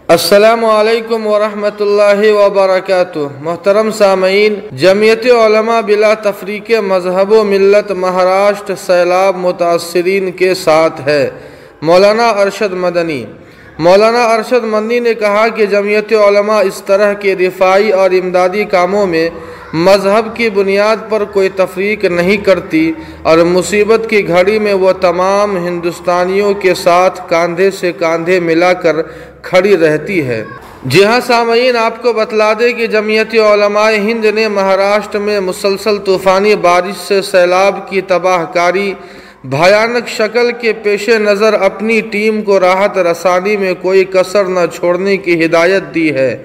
السلام علیکم ورحمۃ اللہ وبرکاتہ۔ محترم سامعین، جمعیت علماء بلا تفریق مذہب و ملت مہاراشٹر سیلاب متاثرین کے ساتھ ہے۔ مولانا ارشد مدنی نے کہا کہ جمعیت علماء اس طرح کے رفاعی اور امدادی کاموں میں مذہب کی بنیاد پر کوئی تفریق نہیں کرتی اور مصیبت کی گھڑی میں وہ تمام ہندوستانیوں کے ساتھ کاندھے سے کاندھے ملا کر کھڑی رہتی ہے۔ جی ہاں سامعین، آپ کو بتلا دیں کہ جمعیت علماء ہند نے مہاراشٹر میں مسلسل طوفانی بارش سے سیلاب کی تباہ کاری بھیانک شکل کے پیش نظر اپنی ٹیم کو راحت رسانی میں کوئی کسر نہ چھوڑنے کی ہدایت دی ہے۔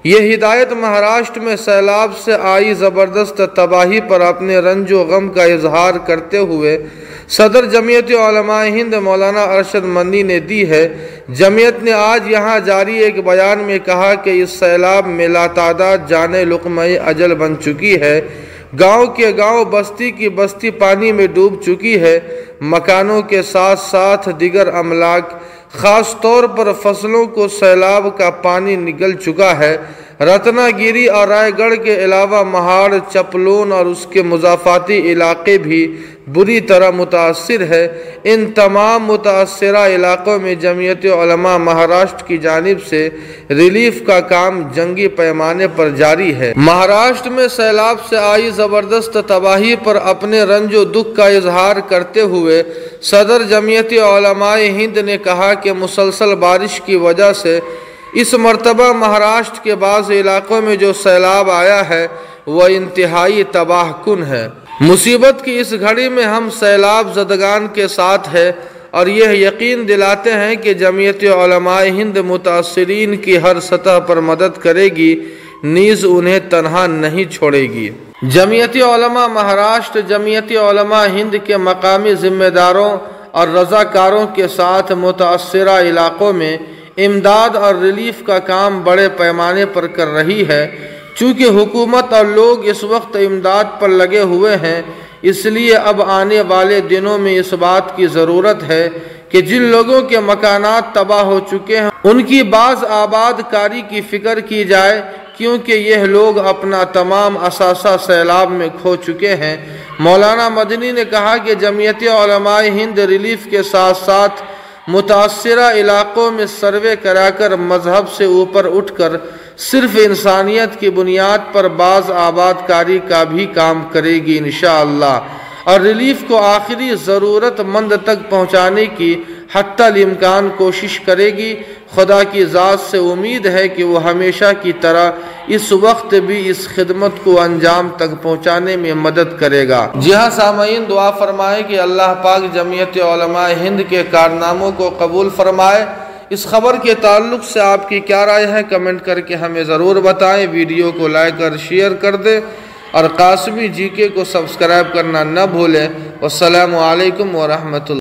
یہ ہدایت مہاراشٹر میں سیلاب سے آئی زبردست تباہی پر اپنے رنج و غم کا اظہار کرتے ہوئے صدر جمعیت علماء ہند مولانا ارشد مدنی نے دی ہے۔ جمعیت نے آج یہاں جاری ایک بیان میں کہا کہ اس سیلاب میں لاتعداد جانیں لقمہ اجل بن چکی ہے۔ گاؤں کے گاؤں، بستی کی بستی پانی میں ڈوب چکی ہے۔ مکانوں کے ساتھ ساتھ دیگر املاک، خاص طور پر فصلوں کو سیلاب کا پانی نگل چکا ہے۔ رتنا گیری اور رائے گڑھ کے علاوہ مہاڑ، چپلون اور اس کے مضافاتی علاقے بھی بری طرح متاثر ہے۔ ان تمام متاثرہ علاقوں میں جمعیت علماء مہاراشٹر کی جانب سے ریلیف کا کام جنگی پیمانے پر جاری ہے۔ مہاراشٹر میں سیلاب سے آئی زبردست تباہی پر اپنے رنج و دکھ کا اظہار کرتے ہوئے صدر جمعیت علماء ہند نے کہا کہ مسلسل بارش کی وجہ سے اس مرتبہ مہاراشٹر کے بعض علاقوں میں جو سیلاب آیا ہے وہ انتہائی تباہ کن ہے۔ مصیبت کی اس گھڑی میں ہم سیلاب زدگان کے ساتھ ہیں اور یہ یقین دلاتے ہیں کہ جمعیت علماء ہند متاثرین کی ہر سطح پر مدد کرے گی، نیز انہیں تنہا نہیں چھوڑے گی۔ جمعیت علماء مہاراشٹر جمعیت علماء ہند کے مقامی ذمہ داروں اور رضاکاروں کے ساتھ متاثرہ علاقوں میں امداد اور ریلیف کا کام بڑے پیمانے پر کر رہی ہے۔ چونکہ حکومت اور لوگ اس وقت امداد پر لگے ہوئے ہیں، اس لیے اب آنے والے دنوں میں اس بات کی ضرورت ہے کہ جن لوگوں کے مکانات تباہ ہو چکے ہیں ان کی باز آباد کاری کی فکر کی جائے، کیونکہ یہ لوگ اپنا تمام اثاثہ سیلاب میں کھو چکے ہیں۔ مولانا مدنی نے کہا کہ جمعیت علماء ہند ریلیف کے ساتھ ساتھ متاثرہ علاقوں میں سروے کرا کر مذہب سے اوپر اٹھ کر صرف انسانیت کی بنیاد پر باز آباد کاری کا بھی کام کرے گی انشاءاللہ، اور ریلیف کو آخری ضرورت مند تک پہنچانے کی حتی الامکان کوشش کرے گی۔ خدا کی ذات سے امید ہے کہ وہ ہمیشہ کی طرح اس وقت بھی اس خدمت کو انجام تک پہنچانے میں مدد کرے گا۔ جی ہاں سامعین، دعا فرمائے کہ اللہ پاک جمعیت علماء ہند کے کارناموں کو قبول فرمائے۔ اس خبر کے تعلق سے آپ کی کیا رائے ہے کمنٹ کر کے ہمیں ضرور بتائیں۔ ویڈیو کو لائک اور شیئر کر دیں اور قاسمی جی کے کو سبسکرائب کرنا نہ بھولیں۔ والسلام علیکم ورحمۃ اللہ۔